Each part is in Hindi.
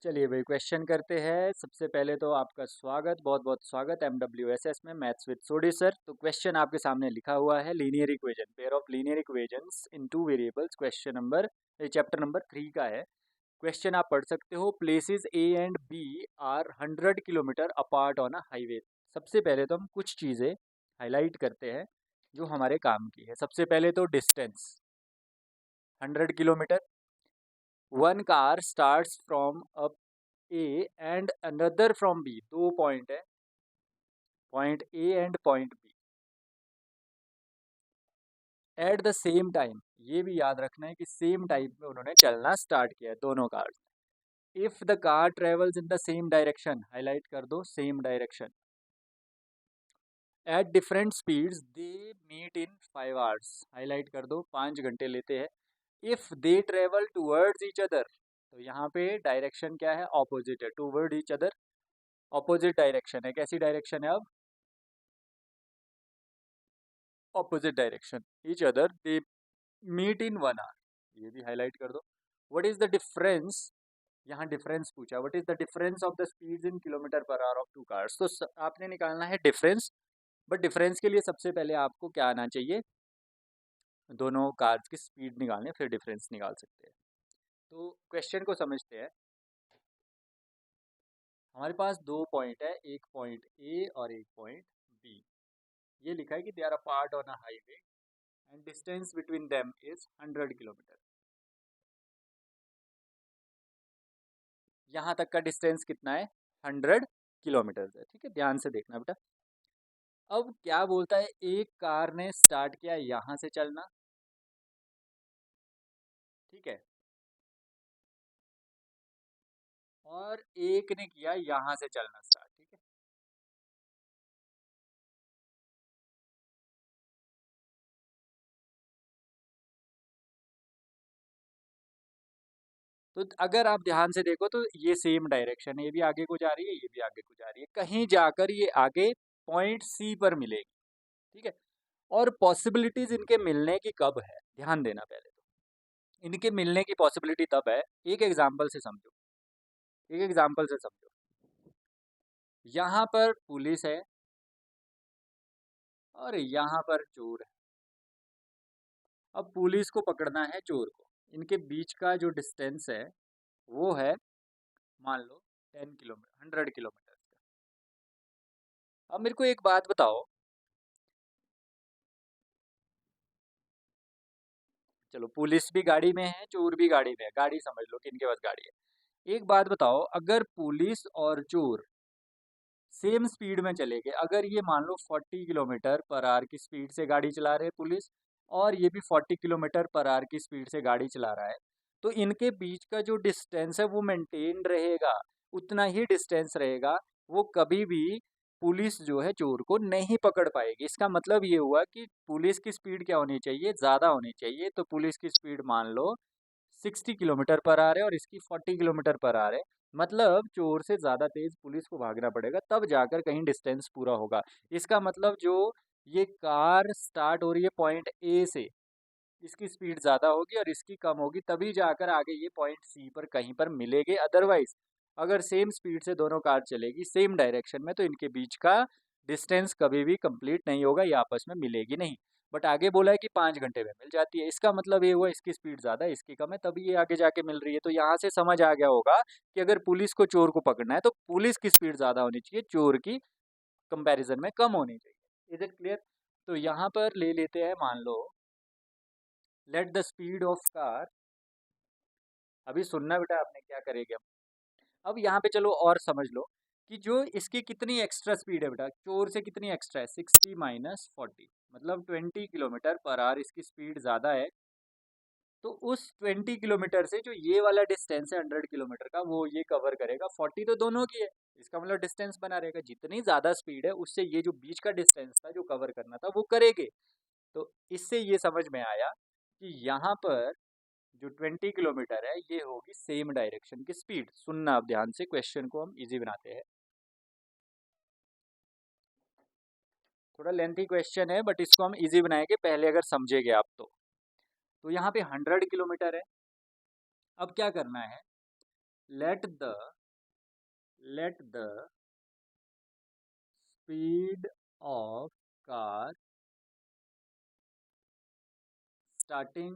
चलिए भाई क्वेश्चन करते हैं। सबसे पहले तो आपका स्वागत, बहुत बहुत स्वागत MWSS में मैथ्स विद सोडी सर। तो क्वेश्चन आपके सामने लिखा हुआ है linear equation, pair of linear equations in two variables. Question number chapter number 3 का है। क्वेश्चन आप पढ़ सकते हो। Places A and B are 100 kilometre apart on a highway. सबसे पहले तो हम कुछ चीज़ें हाईलाइट करते हैं जो हमारे काम की है। सबसे पहले तो distance 100 kilometre. One car starts from a A and another from B. दो पॉइंट है, point A and point B, at the same time. ये भी याद रखना है कि सेम टाइम में उन्होंने चलना स्टार्ट किया दोनों cars. If the car travels in the same direction, highlight कर दो same direction, at different speeds they meet in 5 hours, highlight कर दो 5 घंटे लेते हैं। If they travel towards each other, तो यहाँ पे डायरेक्शन क्या है, ऑपोजिट है, toward each other, opposite direction है। कैसी डायरेक्शन है अब, opposite direction, each other they meet in 1 hour, ये भी हाईलाइट कर दो। व्हाट इज द डिफरेंस, यहाँ डिफरेंस पूछा, what is the difference of the speeds in kilometre per hour of two cars. तो आपने निकालना है डिफरेंस, बट डिफरेंस के लिए सबसे पहले आपको क्या आना चाहिए, दोनों कार्स की स्पीड निकालने, फिर डिफरेंस निकाल सकते हैं। तो क्वेश्चन को समझते हैं। हमारे पास दो पॉइंट है, एक पॉइंट ए और एक पॉइंट बी। ये लिखा है कि they are apart on a highway and distance between them is 100 kilometre. यहाँ तक का डिस्टेंस कितना है, 100 किलोमीटर है। ठीक है, ध्यान से देखना बेटा। अब क्या बोलता है, एक कार ने स्टार्ट किया यहाँ से चलना, ठीक है, और एक ने किया यहाँ से चलना स्टार्ट, ठीक है। तो अगर आप ध्यान से देखो तो ये सेम डायरेक्शन है, ये भी आगे को जा रही है, ये भी आगे को जा रही है, कहीं जाकर ये आगे पॉइंट सी पर मिलेगी, ठीक है। और पॉसिबिलिटीज इनके मिलने की कब है, ध्यान देना। पहले तो इनके मिलने की पॉसिबिलिटी तब है, एक एग्जाम्पल से समझो, एक एग्जाम्पल से समझो। यहाँ पर पुलिस है और यहाँ पर चोर है। अब पुलिस को पकड़ना है चोर को, इनके बीच का जो डिस्टेंस है वो है, मान लो 10 किलोमीटर, 100 किलोमीटर का। अब मेरे को एक बात बताओ, चलो पुलिस भी गाड़ी में है, चोर भी गाड़ी में है, गाड़ी समझ लो कि इनके पास गाड़ी है। एक बात बताओ, अगर पुलिस और चोर सेम स्पीड में चले गए, अगर ये मान लो 40 किलोमीटर पर आवर की स्पीड से गाड़ी चला रहे हैं पुलिस, और ये भी 40 किलोमीटर पर आवर की स्पीड से गाड़ी चला रहा है, तो इनके बीच का जो डिस्टेंस है वो मेंटेन रहेगा, उतना ही डिस्टेंस रहेगा। वो कभी भी पुलिस जो है चोर को नहीं पकड़ पाएगी। इसका मतलब ये हुआ कि पुलिस की स्पीड क्या होनी चाहिए, ज़्यादा होनी चाहिए। तो पुलिस की स्पीड मान लो 60 किलोमीटर पर आवर है और इसकी 40 किलोमीटर पर आवर है, मतलब चोर से ज़्यादा तेज पुलिस को भागना पड़ेगा, तब जाकर कहीं डिस्टेंस पूरा होगा। इसका मतलब जो ये कार स्टार्ट हो रही है पॉइंट ए से, इसकी स्पीड ज़्यादा होगी और इसकी कम होगी, तभी जाकर आगे ये पॉइंट सी पर कहीं पर मिलेंगे। अदरवाइज अगर सेम स्पीड से दोनों कार चलेगी सेम डायरेक्शन में, तो इनके बीच का डिस्टेंस कभी भी कंप्लीट नहीं होगा, ये आपस में मिलेगी नहीं। बट आगे बोला है कि 5 घंटे में मिल जाती है, इसका मतलब ये हुआ इसकी स्पीड ज़्यादा है, इसकी कम है, तभी ये आगे जाके मिल रही है। तो यहाँ से समझ आ गया होगा कि अगर पुलिस को चोर को पकड़ना है तो पुलिस की स्पीड ज़्यादा होनी चाहिए, चोर की कंपैरिजन में कम होनी चाहिए। Is it clear? तो यहाँ पर ले लेते हैं, मान लो let the speed of car, अभी सुनना बेटा आपने क्या करेंगे हम। अब यहाँ पे चलो और समझ लो कि जो इसकी कितनी एक्स्ट्रा स्पीड है बेटा, चोर से कितनी एक्स्ट्रा है, 60 - 40, मतलब 20 किलोमीटर पर आवर इसकी स्पीड ज़्यादा है। तो उस 20 किलोमीटर से जो ये वाला डिस्टेंस है 100 किलोमीटर का, वो ये कवर करेगा। 40 तो दोनों की है, इसका मतलब डिस्टेंस बना रहेगा। जितनी ज़्यादा स्पीड है उससे ये जो बीच का डिस्टेंस था जो कवर करना था वो करेंगे। तो इससे ये समझ में आया कि यहाँ पर जो 20 किलोमीटर है ये होगी सेम डायरेक्शन की स्पीड। सुनना अब ध्यान से, क्वेश्चन को हम इजी बनाते हैं। थोड़ा लेंथी क्वेश्चन है बट इसको हम इजी बनाएंगे पहले, अगर समझेंगे आप तो यहाँ पे 100 किलोमीटर है। अब क्या करना है, let the speed of car starting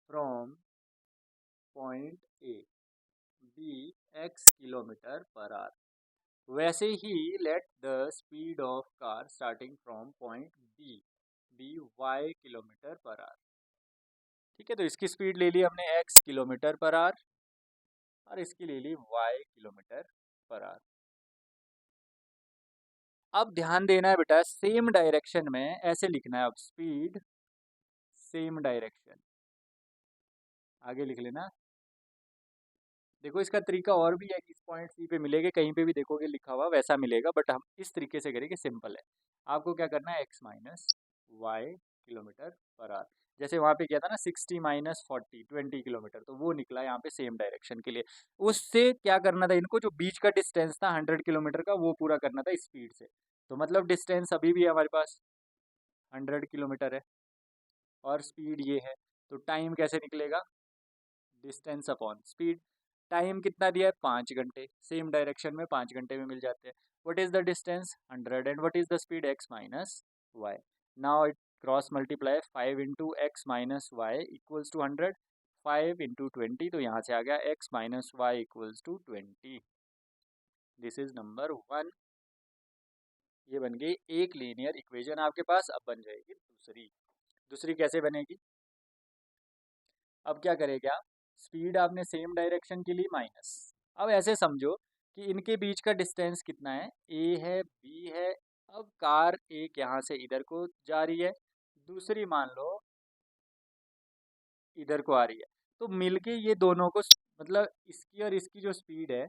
from point A be x kilometre per our. वैसे ही let the speed of car starting from point B be y kilometre per our. ठीक है, तो इसकी स्पीड ले ली हमने x किलोमीटर पर आवर और इसकी ले ली y किलोमीटर पर आवर। अब ध्यान देना है बेटा, सेम डायरेक्शन में ऐसे लिखना है। अब स्पीड सेम डायरेक्शन आगे लिख लेना। देखो इसका तरीका और भी है कि इस पॉइंट सी पे मिलेगा, कहीं पे भी देखोगे लिखा हुआ वैसा मिलेगा, बट हम इस तरीके से करेंगे, सिंपल है। आपको क्या करना है, x minus Y kilometre per hour. जैसे वहाँ पे किया था ना 60 माइनस 40 20 किलोमीटर, तो वो निकला यहाँ पे सेम डायरेक्शन के लिए। उससे क्या करना था इनको, जो बीच का डिस्टेंस था 100 किलोमीटर का, वो पूरा करना था स्पीड से। तो मतलब डिस्टेंस अभी भी हमारे पास 100 किलोमीटर है और स्पीड ये है, तो टाइम कैसे निकलेगा, डिस्टेंस अपॉन स्पीड। टाइम कितना दिया है, 5 घंटे। सेम डायरेक्शन में 5 घंटे में मिल जाते हैं। What is the distance, 100, and what is the speed, x minus Y. Now it cross multiply 5 into X minus Y equals to 100, 5 into 20, तो यहाँ से आ गया x minus Y equals to 20। This is number 1। ये बन गई एक लीनियर इक्वेशन आपके पास। अब बन जाएगी दूसरी। दूसरी कैसे बनेगी, अब क्या करेंगे आप, स्पीड आपने सेम डायरेक्शन के लिए माइनस। अब ऐसे समझो कि इनके बीच का डिस्टेंस कितना है, ए है बी है। अब कार एक यहाँ से इधर को जा रही है, दूसरी मान लो इधर को आ रही है। तो मिलके ये दोनों को, मतलब इसकी और इसकी जो स्पीड है,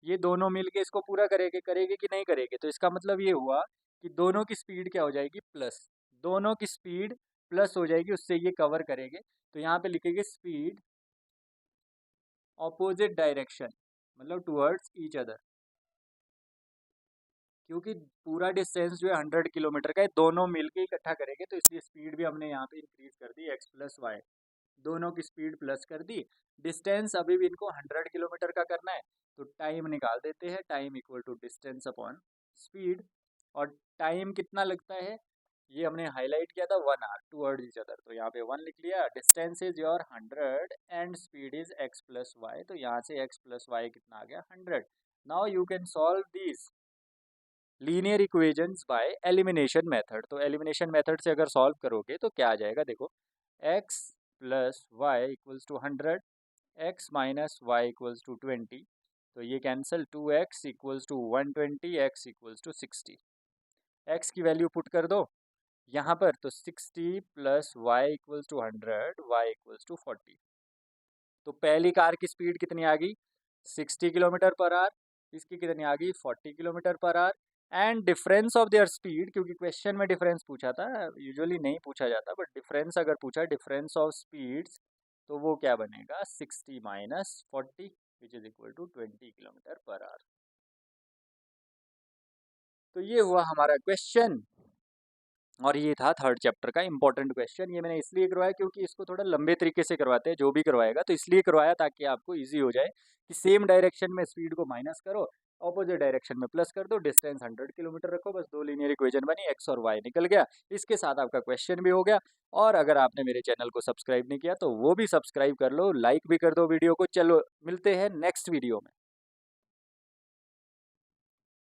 ये दोनों मिलके इसको पूरा करेंगे, करेंगे कि नहीं करेंगे। तो इसका मतलब ये हुआ कि दोनों की स्पीड क्या हो जाएगी, प्लस। दोनों की स्पीड प्लस हो जाएगी, उससे ये कवर करेंगे। तो यहाँ पे लिखेंगे स्पीड ऑपोजिट डायरेक्शन, मतलब टुवर्ड्स ईच अदर। क्योंकि पूरा डिस्टेंस जो है 100 किलोमीटर का है, दोनों मिलके इकट्ठा करेंगे, तो इसलिए स्पीड भी हमने यहाँ पे इंक्रीज कर दी, x प्लस वाई। दोनों की स्पीड प्लस कर दी। डिस्टेंस अभी भी इनको 100 किलोमीटर का करना है, तो टाइम निकाल देते हैं। Time equal to distance upon speed. और टाइम कितना लगता है, ये हमने हाईलाइट किया था, 1 आवर टुवर्ड्स ईच अदर, तो यहाँ पे 1 लिख लिया। Distance is your 100 and speed is x plus Y, तो यहाँ से x प्लस वाई कितना आ गया, 100। Now you can solve these linear equations by elimination method. तो एलिमिनेशन मेथड से अगर सॉल्व करोगे तो क्या आ जाएगा, देखो x plus Y equals to 100, x minus Y equals to 20, तो ये cancel, 2x equals to 120, x equals to 60। x की वैल्यू पुट कर दो यहाँ पर, तो 60 plus Y equals to 100, Y equals to 40। तो पहली कार की स्पीड कितनी आ गई, 60 किलोमीटर पर आवर। इसकी कितनी आ गई, 40 kilometre per our. And difference of their speed, क्योंकि क्वेश्चन में डिफरेंस पूछा था, यूजुअली नहीं पूछा जाता, बट डिफरेंस अगर पूछा, डिफरेंस ऑफ स्पीड्स, तो वो क्या बनेगा, 60 minus 40 which is equal to 20 kilometre per hour. तो ये हुआ हमारा क्वेश्चन, और ये था थर्ड चैप्टर का इंपॉर्टेंट क्वेश्चन। ये मैंने इसलिए करवाया क्योंकि इसको थोड़ा लंबे तरीके से करवाते हैं जो भी करवाएगा, तो इसलिए करवाया ताकि आपको इजी हो जाए कि सेम डायरेक्शन में स्पीड को माइनस करो, ऑपोजिट डायरेक्शन में प्लस कर दो, डिस्टेंस 100 किलोमीटर रखो, बस 2 लीनियर इक्वेशन बनी, एक्स और वाई निकल गया। इसके साथ आपका क्वेश्चन भी हो गया। और अगर आपने मेरे चैनल को सब्सक्राइब नहीं किया तो वो भी सब्सक्राइब कर लो, लाइक भी कर दो वीडियो को। चलो मिलते हैं नेक्स्ट वीडियो में।